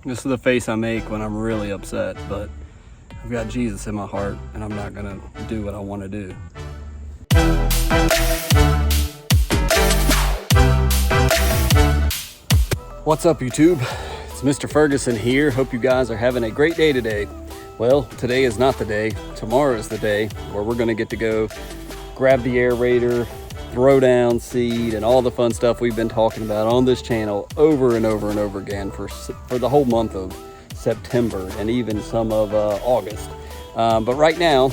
This is the face I make when I'm really upset, but I've got Jesus in my heart and I'm not gonna do what I want to do. What's up, YouTube? It's Mr. Ferguson here. Hope you guys are having a great day today. Well, today is not the day. Tomorrow is the day where we're gonna get to go grab the aerator, throw down seed, and all the fun stuff we've been talking about on this channel over and over and over again for the whole month of September and even some of August. But right now,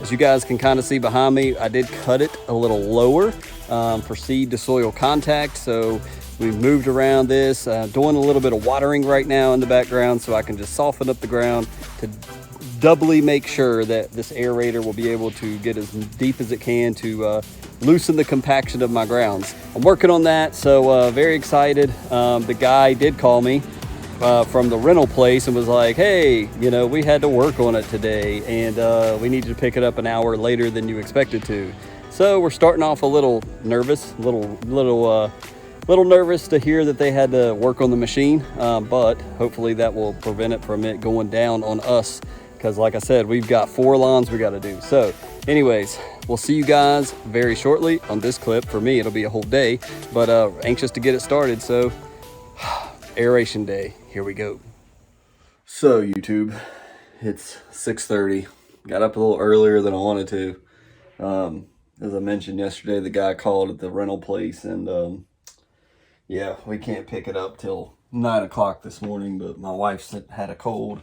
as you guys can kind of see behind me, I did cut it a little lower for seed to soil contact. So we've moved around this, doing a little bit of watering right now in the background so I can just soften up the ground to doubly make sure that this aerator will be able to get as deep as it can to loosen the compaction of my grounds. I'm working on that, so very excited. The guy did call me from the rental place and was like, hey, you know, we had to work on it today and we needed to pick it up an hour later than you expected to. So we're starting off a little nervous, little nervous to hear that they had to work on the machine, but hopefully that will prevent it from it going down on us, because like I said, we've got 4 lawns we got to do. So anyways, we'll see you guys very shortly on this clip. For me, it'll be a whole day, but anxious to get it started. So aeration day, here we go. So YouTube, it's 6:30. Got up a little earlier than I wanted to. As I mentioned yesterday, the guy called at the rental place, and yeah, we can't pick it up till 9 o'clock this morning, but my wife's had a cold,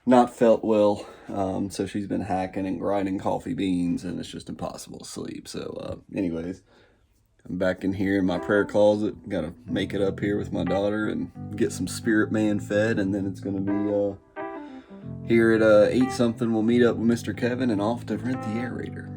not felt well, so she's been hacking and grinding coffee beans, and it's just impossible to sleep. So anyways, I'm back in here in my prayer closet. Gotta make it up here with my daughter and get some spirit man fed, and then it's gonna be here at 8 something. We'll meet up with Mr. Kevin and off to rent the aerator.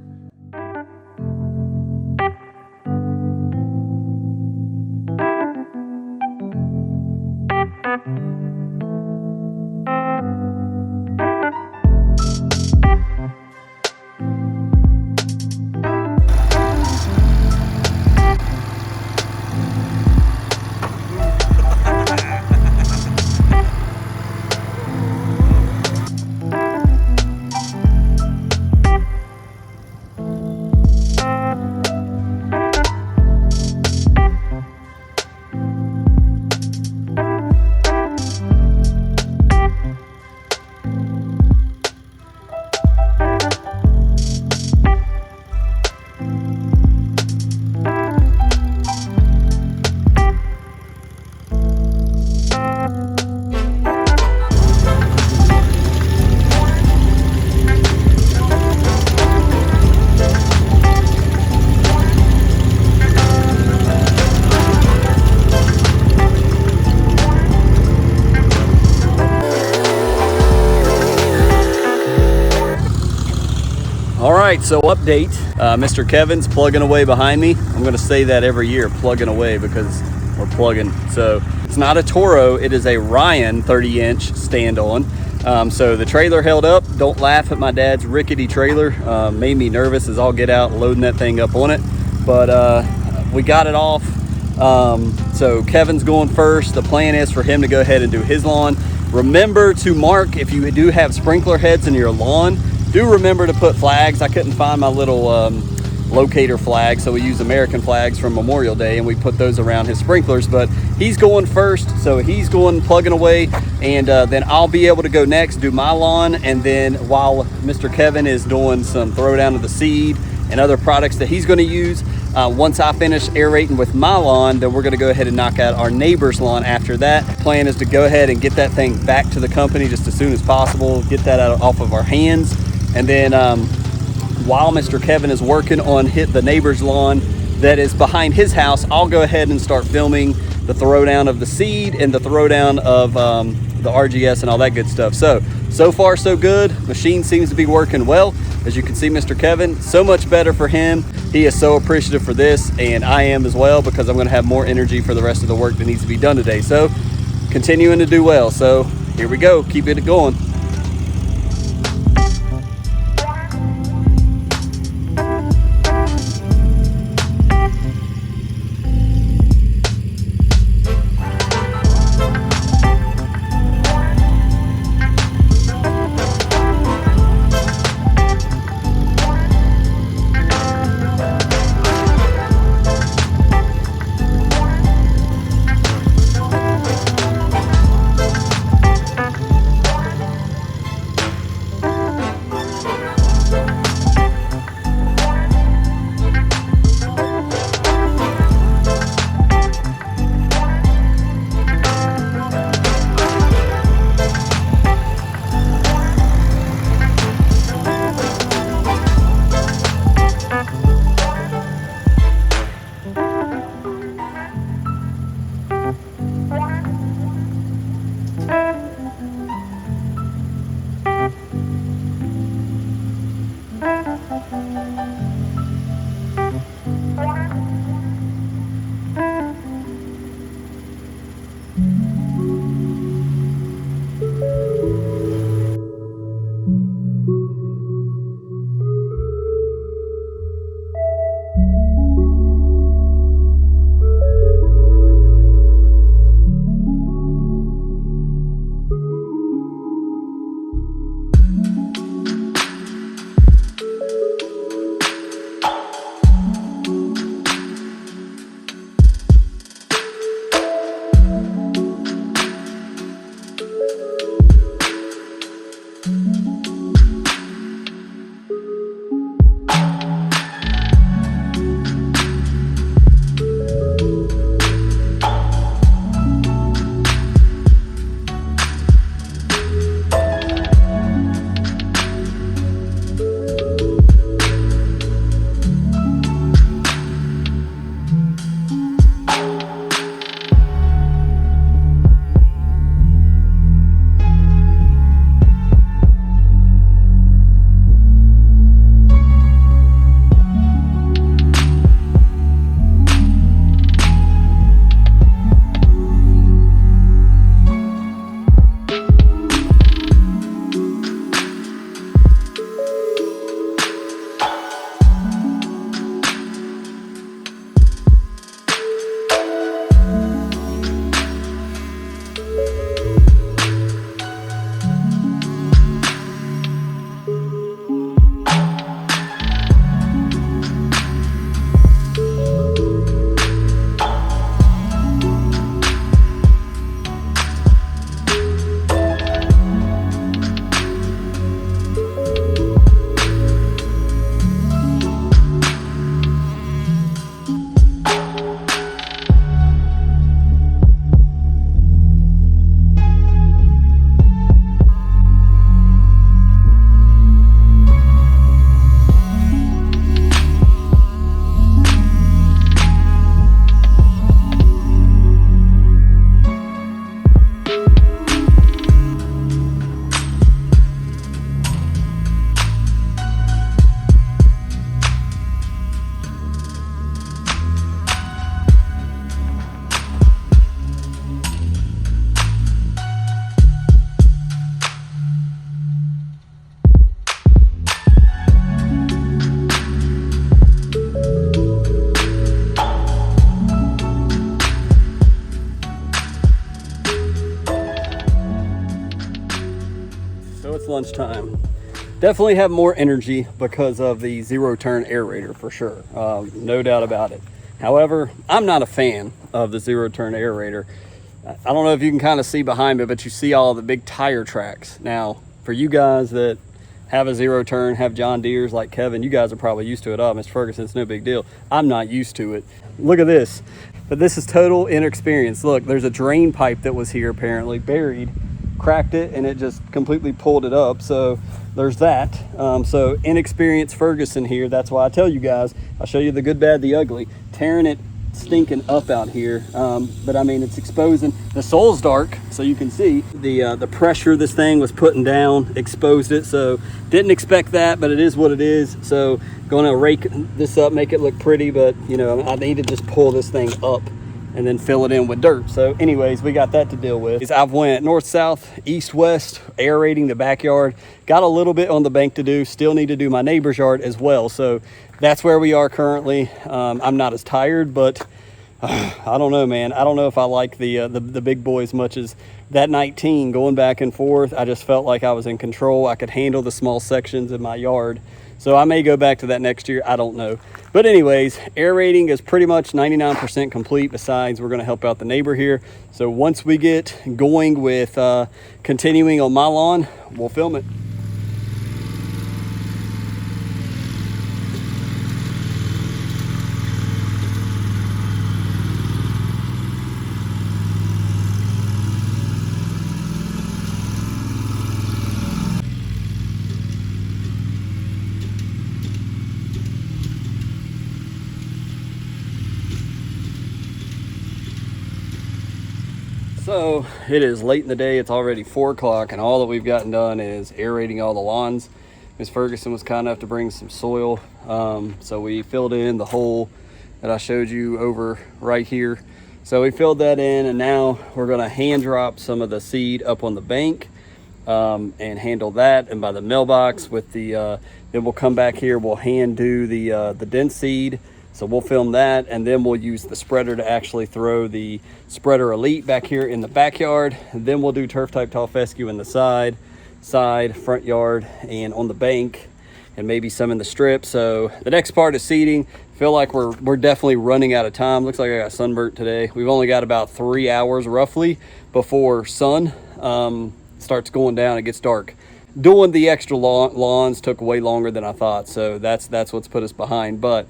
All right, so update, Mr. Kevin's plugging away behind me. I'm gonna say that every year, plugging away, because we're plugging. So it's not a Toro, it is a Ryan 30-inch stand-on. So the trailer held up. Don't laugh at my dad's rickety trailer. Made me nervous as I'll get out loading that thing up on it. But we got it off. So Kevin's going first. The plan is for him to go ahead and do his lawn. Remember to mark, if you do have sprinkler heads in your lawn, do remember to put flags. I couldn't find my little locator flag, so we use American flags from Memorial Day, and we put those around his sprinklers. But he's going first, so he's going plugging away, and then I'll be able to go next, do my lawn, and then while Mr. Kevin is doing some throwdown of the seed and other products that he's going to use, once I finish aerating with my lawn, then we're going to go ahead and knock out our neighbor's lawn after that. Plan is to go ahead and get that thing back to the company just as soon as possible, get that off of our hands. And then while Mr. Kevin is working on the neighbor's lawn that is behind his house, I'll go ahead and start filming the throwdown of the seed and the throwdown of the RGS and all that good stuff. So far so good. Machine seems to be working well. As you can see, Mr. Kevin, so much better for him. He is so appreciative for this, and I am as well, because I'm going to have more energy for the rest of the work that needs to be done today. So continuing to do well. So here we go. Keep it going. lunchtime. Definitely have more energy because of the zero turn aerator for sure. No doubt about it. However, I'm not a fan of the zero turn aerator. I don't know if you can kind of see behind me, but you see all the big tire tracks. Now, for you guys that have a zero turn, have John Deere's like Kevin, you guys are probably used to it. Oh, Mr. Ferguson, it's no big deal. I'm not used to it. Look at this. But this is total inexperience. Look, there's a drain pipe that was here apparently buried, cracked it, and it just completely pulled it up. So there's that. So inexperienced Ferguson here. That's why I tell you guys, I'll show you the good, bad, the ugly. Tearing it stinking up out here, but I mean, it's exposing. The soil's dark, so you can see the pressure this thing was putting down exposed it. So didn't expect that, but it is what it is. So going to rake this up, make it look pretty, but you know, I need to just pull this thing up and then fill it in with dirt. So anyways, we got that to deal with. I've went north, south, east, west, aerating the backyard. Got a little bit on the bank to do. Still need to do my neighbor's yard as well. So that's where we are currently. I'm not as tired, but I don't know, man. I don't know if I like the big boy as much as that 19 going back and forth. I just felt like I was in control. I could handle the small sections in my yard. So I may go back to that next year. I don't know. But anyways, aerating is pretty much 99% complete. Besides, we're going to help out the neighbor here. So once we get going with continuing on my lawn, we'll film it. So it is late in the day. It's already 4 o'clock, and all that we've gotten done is aerating all the lawns. Miss Ferguson was kind enough to bring some soil, so we filled in the hole that I showed you over right here. So we filled that in, and now we're going to hand drop some of the seed up on the bank and handle that. And by the mailbox with the then we'll come back here, we'll hand do the dense seed. So we'll film that, and then we'll use the spreader to actually throw the spreader elite back here in the backyard. And then we'll do turf type tall fescue in the side, front yard, and on the bank, and maybe some in the strip. So the next part is seeding. Feel like we're definitely running out of time. Looks like I got sunburnt today. We've only got about 3 hours roughly before sun starts going down. It gets dark. Doing the extra lawns took way longer than I thought, so that's what's put us behind. But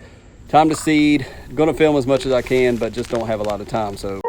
time to seed. Gonna film as much as I can, but just don't have a lot of time. So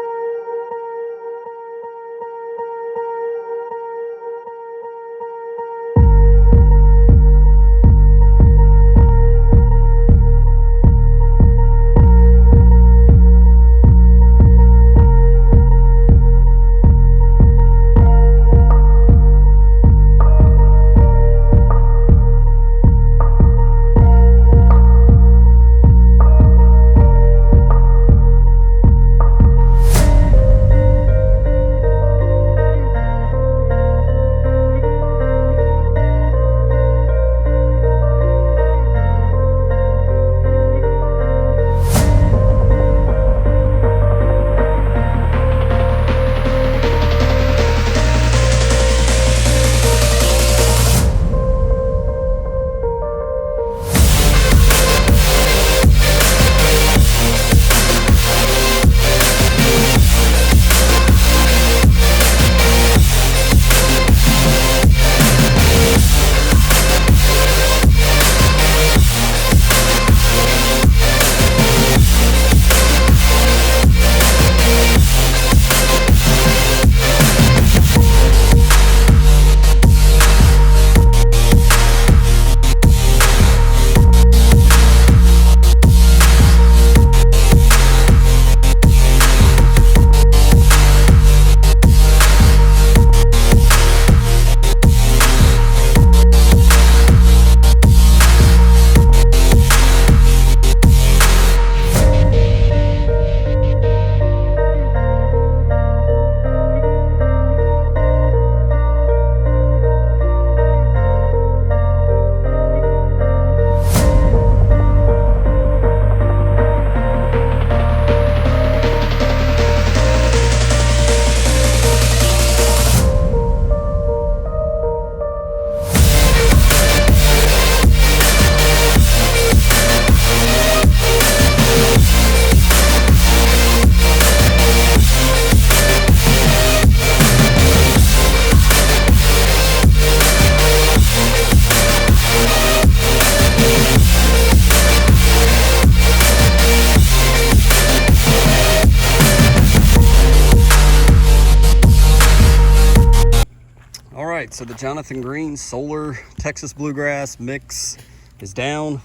right, so the Jonathan Green Solar Texas Bluegrass mix is down.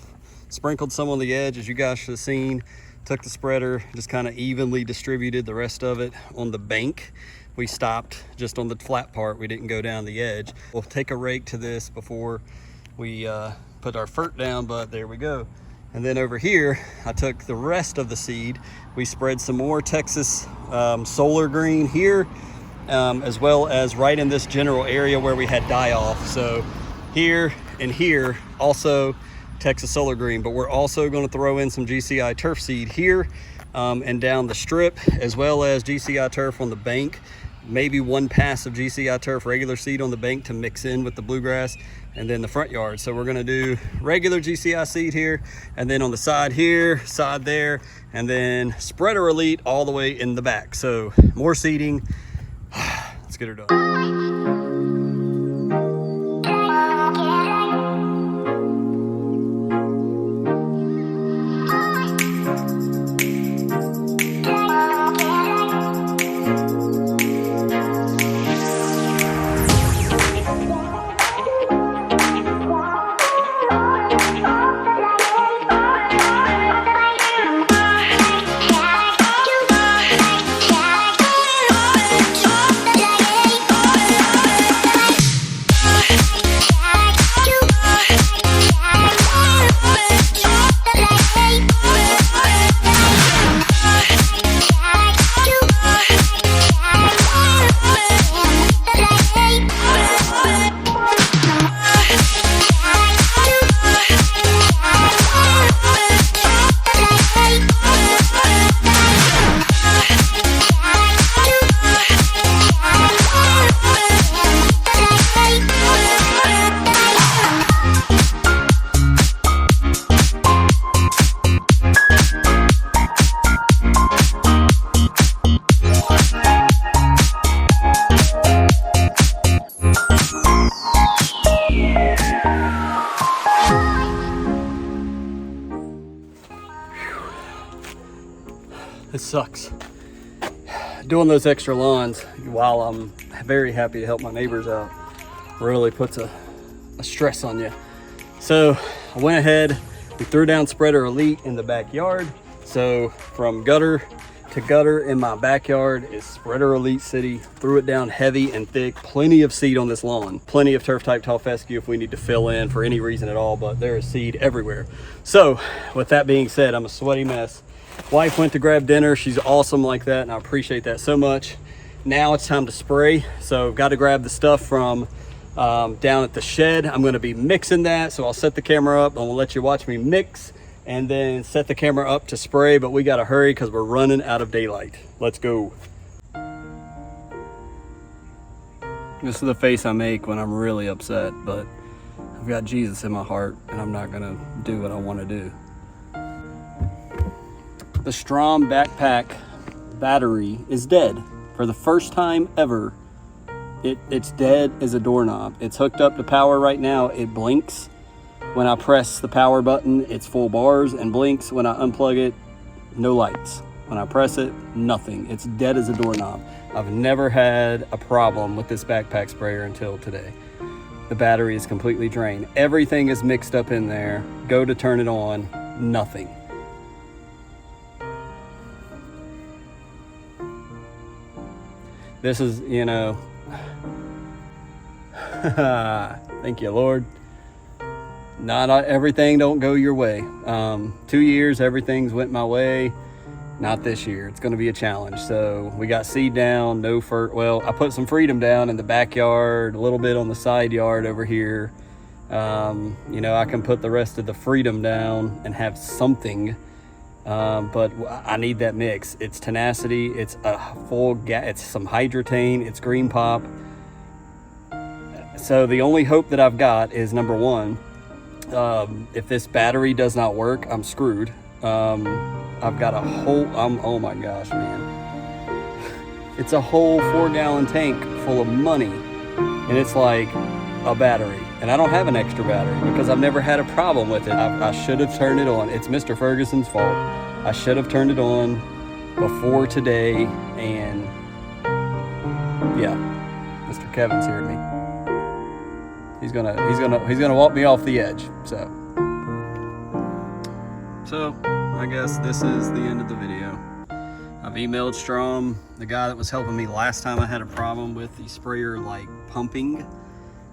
Sprinkled some on the edge, as you guys should have seen. Took the spreader, just kind of evenly distributed the rest of it on the bank. We stopped just on the flat part. We didn't go down the edge. We'll take a rake to this before we put our fert down, but there we go. And then over here, I took the rest of the seed. We spread some more Texas Solar Green here, as well as right in this general area where we had die off. So here and here, also Texas Solar Green, but we're also going to throw in some GCI turf seed here and down the strip, as well as GCI turf on the bank. Maybe one pass of GCI turf regular seed on the bank to mix in with the bluegrass, and then the front yard. So we're going to do regular GCI seed here, and then on the side here, side there, and then spreader elite all the way in the back. So more seeding. Let's get her done. This sucks. Doing those extra lawns while I'm very happy to help my neighbors out really puts a stress on you. So I went ahead, we threw down spreader elite in the backyard. So from gutter to gutter in my backyard is spreader elite city. Threw it down heavy and thick, plenty of seed on this lawn, plenty of turf type tall fescue if we need to fill in for any reason at all, but there is seed everywhere. So with that being said, I'm a sweaty mess. Wife went to grab dinner. She's awesome like that, and I appreciate that so much. Now it's time to spray. So got to grab the stuff from down at the shed. I'm going to be mixing that, so I'll set the camera up. I'm going to let you watch me mix and then set the camera up to spray, but we got to hurry because we're running out of daylight. Let's go. This is the face I make when I'm really upset, but I've got Jesus in my heart, and I'm not going to do what I want to do. The Strom backpack battery is dead. For the first time ever, it's dead as a doorknob. It's hooked up to power right now. It blinks when I press the power button. It's full bars and blinks. When I unplug it, no lights. When I press it, nothing. It's dead as a doorknob. I've never had a problem with this backpack sprayer until today. The battery is completely drained. Everything is mixed up in there. Go to turn it on, nothing. This is, you know, thank you, Lord. Not everything don't go your way. 2 years, everything's went my way. Not this year. It's going to be a challenge. So we got seed down, no fert. Well, I put some freedom down in the backyard, a little bit on the side yard over here. You know, I can put the rest of the freedom down and have something. But I need that mix. It's tenacity, it's a full it's some hydrotane, it's green pop. So the only hope that I've got is number one, if this battery does not work, I'm screwed. I've got a whole, oh my gosh, man. It's a whole 4-gallon tank full of money, and it's like a battery. And I don't have an extra battery because I've never had a problem with it. I should have turned it on. It's Mr. Ferguson's fault. I should have turned it on before today, and yeah, Mr. Kevin's here at me. he's gonna walk me off the edge. So I guess this is the end of the video. I've emailed Strom, the guy that was helping me last time I had a problem with the sprayer like pumping,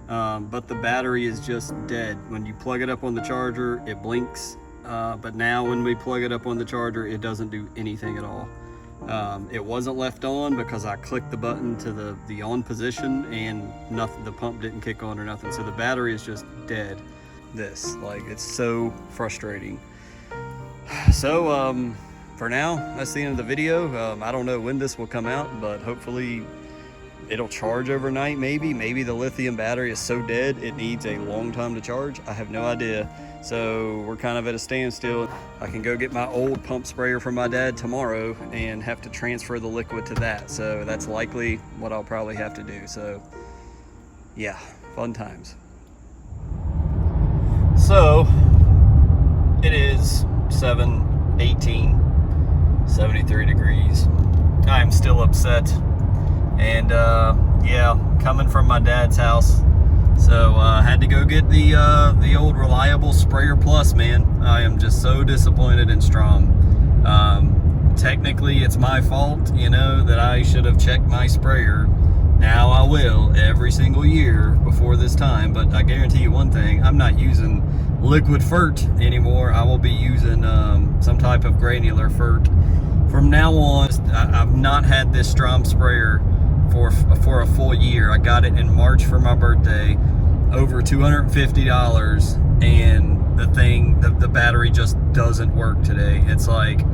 but the battery is just dead. When you plug it up on the charger, it blinks, but now when we plug it up on the charger, it doesn't do anything at all. It wasn't left on because I clicked the button to the on position and nothing, the pump didn't kick on or nothing. So the battery is just dead. It's so frustrating. So for now, that's the end of the video. I don't know when this will come out, but hopefully it'll charge overnight. Maybe the lithium battery is so dead it needs a long time to charge. I have no idea. So we're kind of at a standstill. I can go get my old pump sprayer from my dad tomorrow and have to transfer the liquid to that. So that's likely what I'll probably have to do. So yeah, fun times. So it is 7:18, 73 degrees. I'm still upset. And yeah, coming from my dad's house. So I had to go get the old reliable sprayer plus, man. I am just so disappointed in Strom. Technically it's my fault, you know, that I should have checked my sprayer. Now I will every single year before this time, but I guarantee you one thing, I'm not using liquid fert anymore. I will be using some type of granular fert from now on. I've not had this Strom sprayer for a full year. I got it in March for my birthday, over $250, and the thing, the battery just doesn't work today. It's like,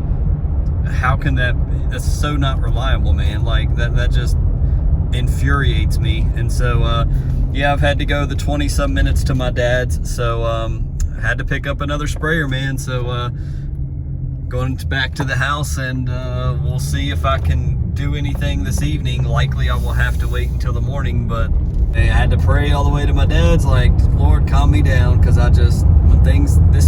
how can that's so not reliable, man. Like that just infuriates me. And so yeah, I've had to go the 20 some minutes to my dad's, so I had to pick up another sprayer, man. So going back to the house, and we'll see if I can do anything this evening. Likely I will have to wait until the morning, but hey, I had to pray all the way to my dad's, like, Lord, calm me down, because this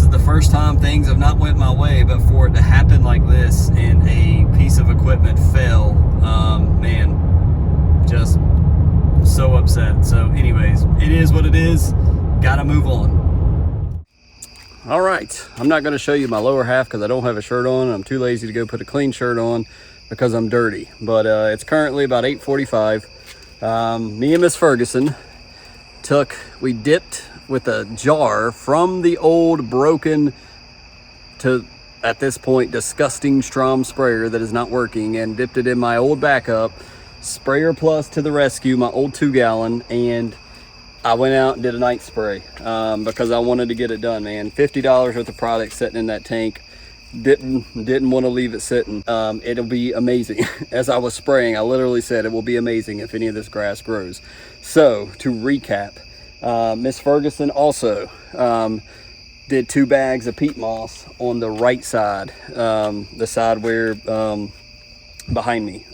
is the first time things have not went my way, but for it to happen like this and a piece of equipment fell, man, just so upset. So anyways, it is what it is. Gotta move on. All right, I'm not going to show you my lower half because I don't have a shirt on. I'm too lazy to go put a clean shirt on because I'm dirty. But it's currently about 8:45. Me and Miss Ferguson we dipped with a jar from the old broken to, at this point, disgusting Strom sprayer that is not working, and dipped it in my old backup sprayer plus to the rescue, my old 2-gallon, and I went out and did a night spray because I wanted to get it done, man. $50 worth of product sitting in that tank. Didn't want to leave it sitting. It'll be amazing. As I was spraying, I literally said it will be amazing if any of this grass grows. So to recap, Miss Ferguson also did 2 bags of peat moss on the right side, the side where behind me.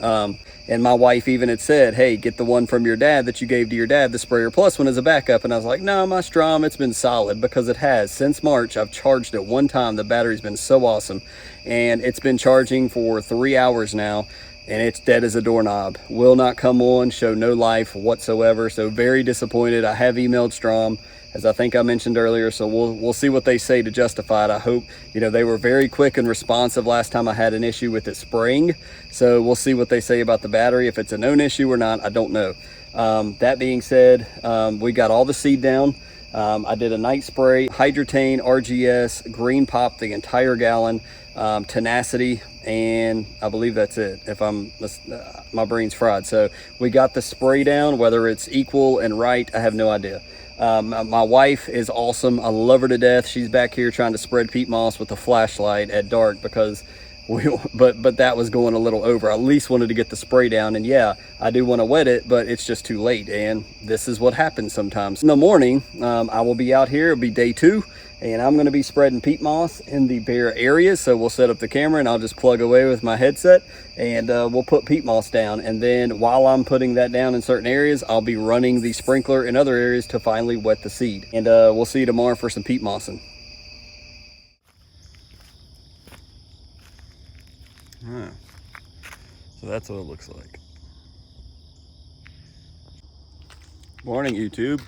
And my wife even had said, hey, get the one from your dad that you gave to your dad, the sprayer plus one, as a backup. And I was like, no, my Strom, it's been solid, because it has. Since March, I've charged it one time. The battery's been so awesome. And it's been charging for 3 hours now, and it's dead as a doorknob. Will not come on, show no life whatsoever. So very disappointed. I have emailed Strom, as I think I mentioned earlier, so we'll see what they say to justify it. I hope, you know, they were very quick and responsive last time I had an issue with it spraying. So we'll see what they say about the battery. If it's a known issue or not, I don't know. That being said, we got all the seed down. I did a night spray, Hydrotane, RGS, Green Pop, the entire gallon, Tenacity, and I believe that's it. If my brain's fried. So we got the spray down. Whether it's equal and right, I have no idea. My wife is awesome. I love her to death. She's back here trying to spread peat moss with a flashlight at dark because but that was going a little over. I at least wanted to get the spray down, and yeah, I do want to wet it, but it's just too late, and this is what happens sometimes. In the morning, I will be out here. It'll be day 2, and I'm going to be spreading peat moss in the bare areas. So we'll set up the camera, and I'll just plug away with my headset, and we'll put peat moss down. And then while I'm putting that down in certain areas, I'll be running the sprinkler in other areas to finally wet the seed. And we'll see you tomorrow for some peat mossing. So that's what it looks like. Morning, YouTube.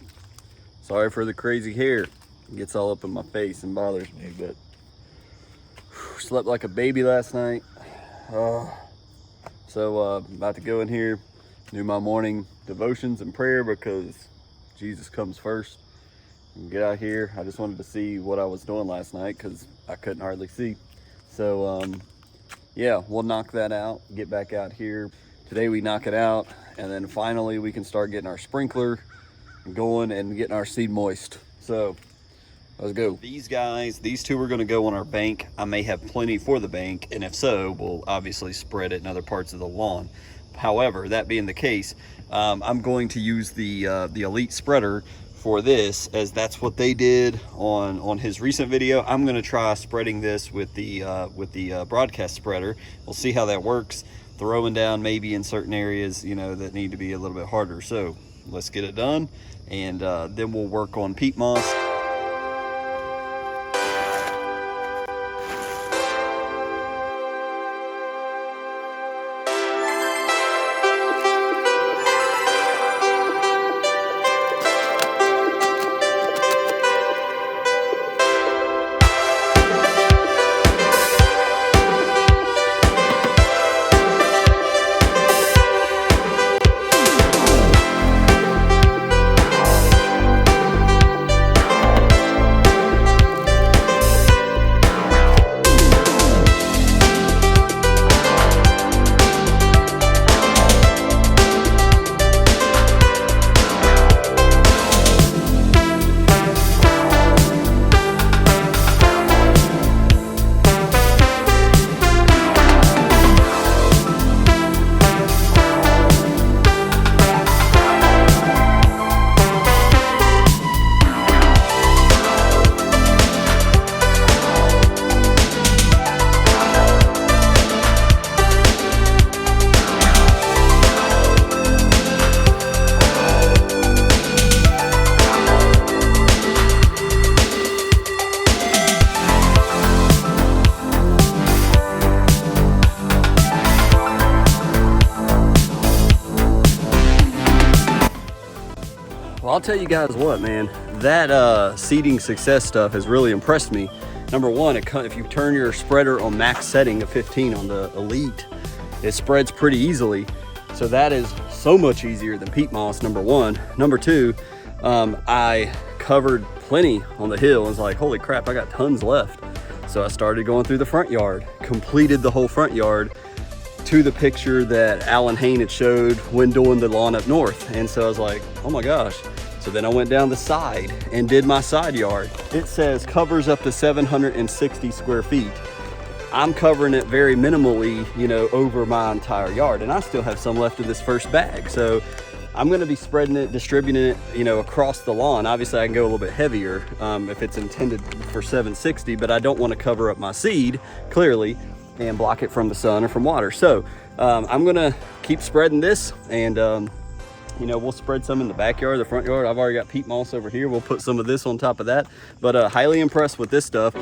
Sorry for the crazy hair. It gets all up in my face and bothers me, but slept like a baby last night. So about to go in here, do my morning devotions and prayer because Jesus comes first. And get out here. I just wanted to see what I was doing last night because I couldn't hardly see. So yeah, we'll knock that out, get back out here. Today we knock it out, and then finally we can start getting our sprinkler going and getting our seed moist. So let's go. These guys, these two are gonna go on our bank. I may have plenty for the bank, and if so, we'll obviously spread it in other parts of the lawn. However, that being the case, I'm going to use the Elite spreader for this, as that's what they did on his recent video. I'm gonna try spreading this with the broadcast spreader. We'll see how that works. Throwing down maybe in certain areas, you know, that need to be a little bit harder. So let's get it done, and then we'll work on peat moss. Well, I'll tell you guys what, man, that seeding success stuff has really impressed me. Number one, if you turn your spreader on max setting of 15 on the Elite, it spreads pretty easily. So that is so much easier than peat moss, number one. Number two, I covered plenty on the hill and was like, holy crap, I got tons left. So I started going through the front yard, completed the whole front yard to the picture that Alan Hain had showed when doing the lawn up north. And so I was like, oh my gosh. So then I went down the side and did my side yard. It says covers up to 760 square feet. I'm covering it very minimally, you know, over my entire yard. And I still have some left of this first bag. So I'm gonna be spreading it, distributing it, you know, across the lawn. Obviously I can go a little bit heavier if it's intended for 760, but I don't wanna cover up my seed, clearly, and block it from the sun or from water. So I'm gonna keep spreading this, and you know, we'll spread some in the backyard, the front yard. I've already got peat moss over here. We'll put some of this on top of that, but highly impressed with this stuff.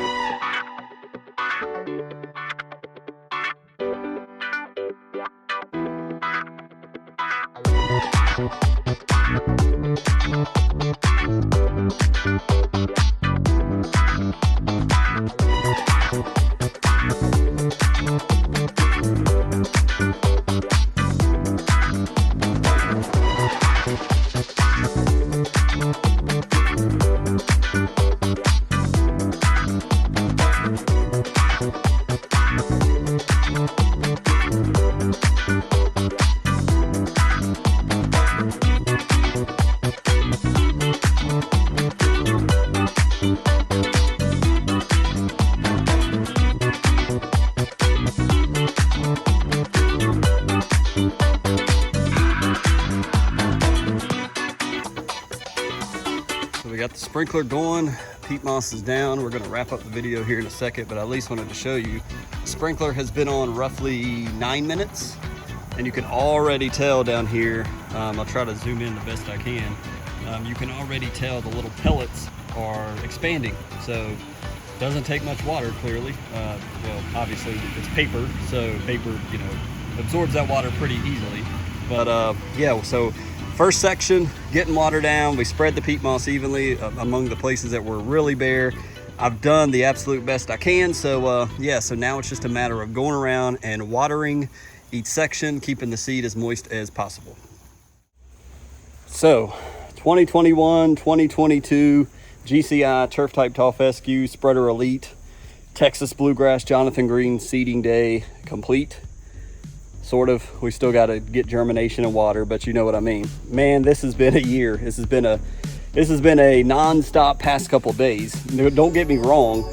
We got the sprinkler going, peat moss is down. We're gonna wrap up the video here in a second, but I at least wanted to show you. The sprinkler has been on roughly 9 minutes, and you can already tell down here, I'll try to zoom in the best I can. You can already tell the little pellets are expanding. So it doesn't take much water, clearly. Well, obviously it's paper, so paper, you know, absorbs that water pretty easily. But yeah, so First section, getting water down. We spread the peat moss evenly among the places that were really bare. I've done the absolute best I can. So yeah, so now it's just a matter of going around and watering each section, keeping the seed as moist as possible. So 2021, 2022 GCI turf type tall fescue spreader elite Texas bluegrass Jonathan Green seeding day complete. Sort of. We still got to get germination and water, but you know what I mean. Man, this has been a year. This has been a non-stop past couple days. Don't get me wrong.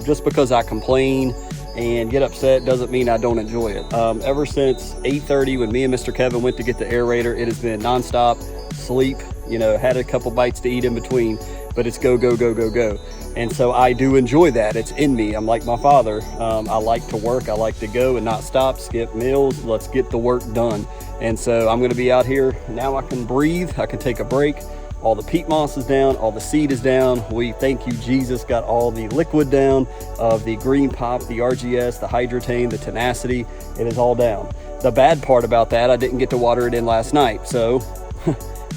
Just because I complain and get upset doesn't mean I don't enjoy it. Ever since 8:30 when me and Mr. Kevin went to get the aerator, it has been non-stop sleep. You know, had a couple bites to eat in between, but it's go, go, go, go, go. And so I do enjoy that. It's in me. I'm like my father. I like to work. I like to go and not stop, skip meals. Let's get the work done. And so I'm going to be out here. Now I can breathe. I can take a break. All the peat moss is down. All the seed is down. We, thank you, Jesus, got all the liquid down of the green pop, the RGS, the hydrotane, the tenacity. It is all down. The bad part about that, I didn't get to water it in last night. So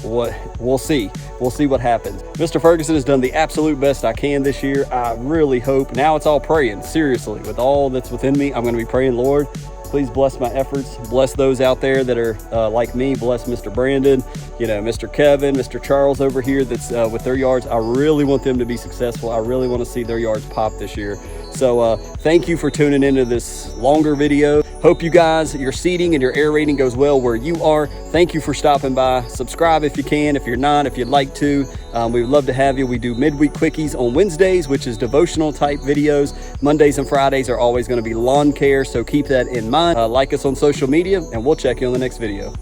we'll see what happens. Mr. Ferguson has done the absolute best I can this year. I really hope now it's all praying. Seriously, with all that's within me, I'm going to be praying, Lord, please bless my efforts. Bless those out there that are like me. Bless Mr. Brandon, you know, Mr. Kevin, Mr. Charles over here that's with their yards. I really want them to be successful. I really want to see their yards pop this year. So thank you for tuning into this longer video. Hope you guys, your seeding and your aerating goes well where you are. Thank you for stopping by. Subscribe if you can. If you're not, if you'd like to, we would love to have you. We do midweek quickies on Wednesdays, which is devotional type videos. Mondays and Fridays are always going to be lawn care, so keep that in mind. Like us on social media, and we'll check you on the next video.